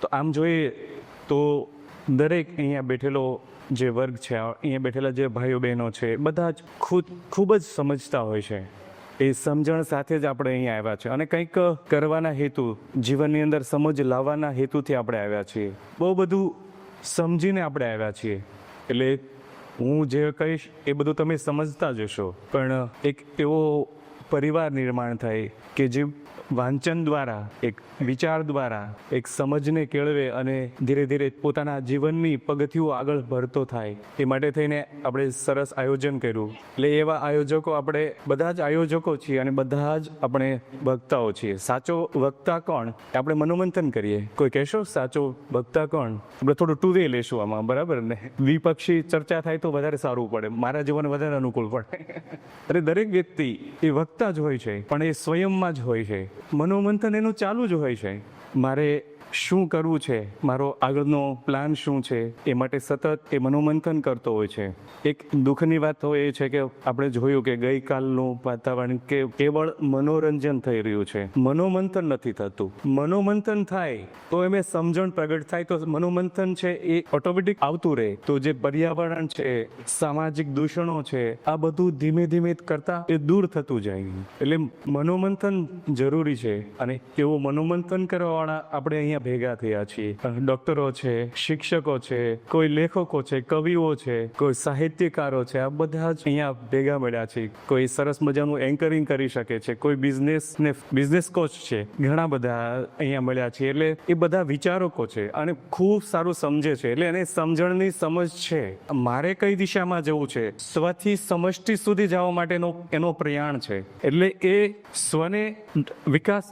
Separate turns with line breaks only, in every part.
તો આમ જોઈએ તો દરેક અહીંયા બેઠેલો જે વર્ગ છે, અહીંયા બેઠેલા જે ભાઈઓ બહેનો છે, બધા જ ખૂબ જ સમજતા હોય છે. એ સમજણ સાથે જ આપણે અહીંયા આવ્યા છે અને કંઈક કરવાના હેતુ, જીવનની અંદર સમજ લાવવાના હેતુથી આપણે આવ્યા છીએ. બહુ બધું સમજીને આપણે આવ્યા છીએ. એટલે હું જે કહીશ એ બધું તમે સમજતા જ હશો, પણ એક એવો પરિવાર નિર્માણ થાય કે જે વાંચન દ્વારા, એક વિચાર દ્વારા એક સમજને કેળવે અને ધીરે ધીરે પોતાના જીવનની પગથિયું આગળ ભરતો થાય. એ માટે થઈને આપણે સરસ આયોજન કર્યું. એટલે એવા આયોજકો આપણે બધા જ આયોજકો છીએ અને બધા જ આપણે વક્તાઓ છીએ. સાચો વક્તા કોણ? આપણે મનોમંથન કરીએ. કોઈ કહેશો સાચો વક્તા કોણ? આપણે થોડું ટુ વે લેશું આમાં, બરાબર ને? દ્વિપક્ષી ચર્ચા થાય તો વધારે સારું પડે, મારા જીવન વધારે અનુકૂળ પડે. અરે દરેક વ્યક્તિ એ વક્તા જ હોય છે, પણ એ સ્વયંમાં જ હોય છે. મનોમંથન એનું ચાલુ જ હોય છે. મારે શું કરવું છે, મારો આગળનો પ્લાન શું છે, એ માટે સતત એ મનોમંથન કરતો હોય છે. એક દુઃખની વાત તો એ છે કે આપણે જોયું કે ગઈકાલનું વાતાવરણ કે કેવળ મનોરંજન થઈ રહ્યું છે, મનોમંથન નથી થતું. મનોમંથન થાય તો એમ સમજણ પ્રગટ થાય તો મનોમંથન છે એ ઓટોમેટિક આવતું રહે. તો જે પર્યાવરણ છે, સામાજિક દૂષણો છે, આ બધું ધીમે ધીમે કરતા એ દૂર થતું જાય. એટલે મનોમંથન જરૂરી છે અને એવું મનોમંથન કરવાવાળા આપણે અહીંયા ભેગા થયા છીએ. ડોક્ટરો છે, શિક્ષકો છે, કોઈ લેખકો છે, કવિઓ છે, કોઈ સાહિત્યકારો છે, આ બધા જ અહીંયા ભેગા મળ્યા છે. કોઈ સરસ મજાનું એન્કરિંગ કરી શકે છે, કોઈ બિઝનેસ કોચ છે, ઘણા બધા અહીંયા મળ્યા છે. એટલે એ બધા વિચારકો છે અને ખૂબ સારું સમજે છે. એટલે એને સમજણની સમજ છે. મારે કઈ દિશામાં જવું છે, સ્વથી સમષ્ટિ સુધી જવા માટેનો એનો પ્રયાણ છે. એટલે એ સ્વને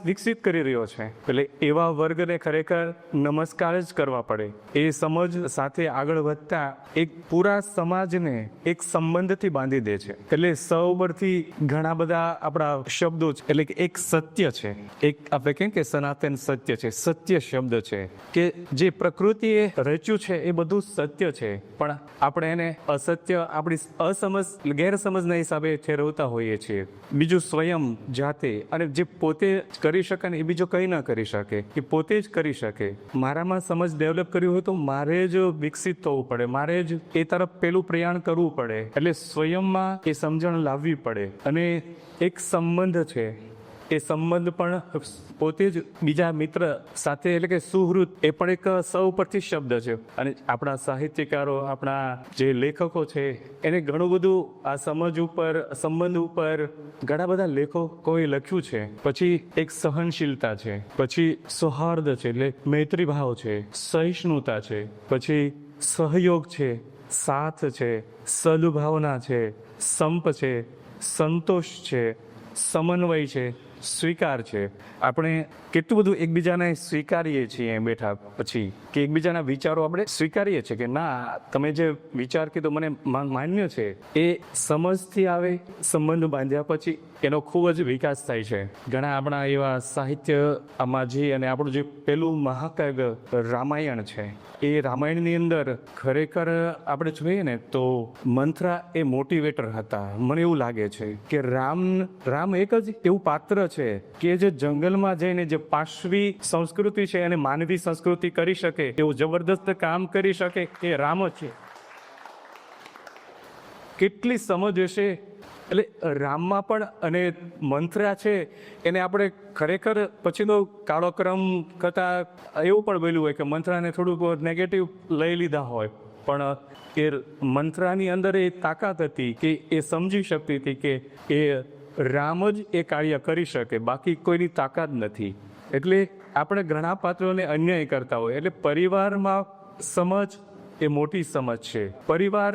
વિકસિત કરી રહ્યો છે. એટલે એવા વર્ગને ખરેખર નમસ્કાર જ કરવા પડે. એ સમજ સાથે આગળ વધતા એક પૂરા સમાજને એક સંબંધથી બાંધી દે છે. એટલે સૌ પરથી ઘણા બધા આપણા શબ્દો છે. એટલે કે એક સત્ય છે, એક આપણે કેમ કે સનાતન સત્ય છે, સત્ય શબ્દ છે કે જે પ્રકૃતિએ રચ્યું છે એ બધું સત્ય છે, પણ આપણે એને અસત્ય, આપણી ગેરસમજના હિસાબે ઠેરવતા હોઈએ છીએ. બીજું સ્વયં જાતે, અને જે પોતે કરી શકે ને એ બીજો કંઈ ના કરી શકે, એ પોતે જ કરી શકે. મારામાં સમજ ડેવલપ કરવી હોય તો મારે જ વિકસિત થવું પડે, મારે જ એ તરફ પેલું પ્રયાણ કરવું પડે. એટલે સ્વયંમાં એ સમજણ લાવવી પડે. અને એક સંબંધ છે, એ સંબંધ પણ પોતે જ બીજા મિત્ર સાથે, એટલે કે સુહૃદ, એ પણ એક સૌ પરથી શબ્દ છે. અને આપણા સાહિત્યકારો, આપણા જે લેખકો છે, એને ઘણું બધું આ સમજ ઉપર, સંબંધ ઉપર ઘણા બધા લેખકોએ લખ્યું છે. પછી એક સહનશીલતા છે, પછી સૌહાર્દ છે, એટલે મૈત્રી ભાવ છે, સહિષ્ણુતા છે, પછી સહયોગ છે, સાથ છે, સદભાવના છે, સંપ છે, સંતોષ છે, સમન્વય છે, સ્વીકાર છે. આપણે કેટલું બધું એકબીજાને સ્વીકારીએ છીએ બેઠા પછી, કે એકબીજાના વિચારો આપણે સ્વીકારીએ છીએ કે ના, તમે જે વિચાર કીધો મને માન્ય છે. એ સમજથી આવે, સંબંધ બાંધ્યા પછી એનો ખૂબ જ વિકાસ થાય છે. ઘણા આપણા એવા સાહિત્ય આમાં જે, અને આપણું જે પેલું મહાકાવ્ય રામાયણ છે, એ રામાયણની અંદર ખરેખર આપણે જોઈએ ને તો મંથરા એ મોટિવેટર હતા. મને એવું લાગે છે કે રામ એક જ એવું પાત્ર છે કે જે જંગલમાં જઈને જે પાશવી સંસ્કૃતિ છે અને માનવી સંસ્કૃતિ કરી શકે એવું જબરદસ્ત કામ કરી શકે એ રામ છે. કેટલી સમજ હશે. એટલે રામમાં પણ, અને મંથરા છે એને આપણે ખરેખર પછીનો કાળોક્રમ કરતા એવું પણ બોલ્યું હોય કે મંથરાને થોડુંક નેગેટિવ લઈ લીધા હોય, પણ એ મંથરાની અંદર એ તાકાત હતી કે એ સમજી શકતી હતી કે એ રામ જ એ કાર્ય કરી શકે, બાકી કોઈની તાકાત નથી. એટલે આપણે ઘણા પાત્રોને અન્યાય કરતા હોય. એટલે પરિવારમાં સમજ એ મોટી સમજ છે. પરિવાર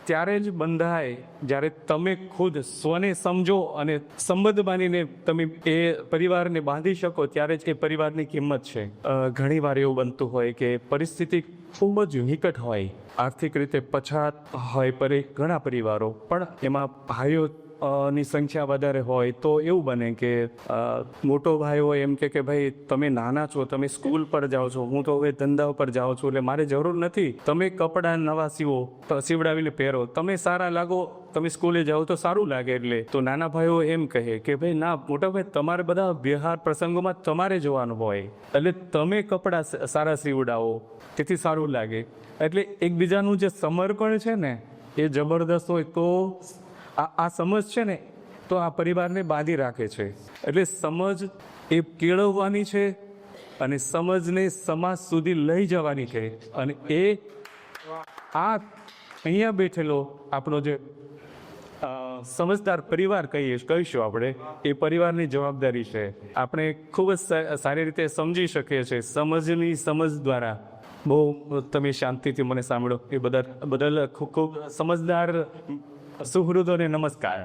ત્યારે જ બંધાય જ્યારે તમે ખુદ સ્વને સમજો અને સંબંધ બાંધીને તમે એ પરિવારને બાંધી શકો, ત્યારે જ એ પરિવારની કિંમત છે. ઘણી વાર એવું બનતું હોય કે પરિસ્થિતિ ખૂબ જ નિકટ હોય, આર્થિક રીતે પછાત હોય ઘણા પરિવારો, પણ એમાં ભાઈઓ ની સંખ્યા વધારે હોય તો એવું બને કે મોટો ભાઈ હોય એમ કે ભાઈ તમે નાના છો, તમે સ્કૂલ પર જાઓ છો, હું તો હવે ધંધા પર જાઉં છું, એટલે મારે જરૂર નથી, તમે કપડાં નવા સીવડાવીને પહેરો, તમે સારા લાગો, તમે સ્કૂલે જાઓ તો સારું લાગે. એટલે તો નાના ભાઈઓ એમ કહે કે ભાઈ ના મોટા ભાઈ, તમારે બધા વ્યવહાર પ્રસંગોમાં તમારે જોવાનું હોય, એટલે તમે કપડાં સારા સીવડાવો, તેથી સારું લાગે. એટલે એકબીજાનું જે સમર્પણ છે ને એ જબરદસ્ત હોય તો આ સમજ છે ને તો આ પરિવારને બાંધી રાખે છે. એટલે સમજ એ કેળવવાની છે અને સમજને સમાજ સુધી લઈ જવાની છે. અને એ આ અહીંયા બેઠેલો આપણો જે સમજદાર પરિવાર કહીશું આપણે, એ પરિવારની જવાબદારી છે. આપણે ખૂબ જ સારી રીતે સમજી શકીએ છીએ. સમજ દ્વારા બહુ તમે શાંતિથી મને સાંભળો એ બદલ ખૂબ ખૂબ સમજદાર સુહૃદોને નમસ્કાર.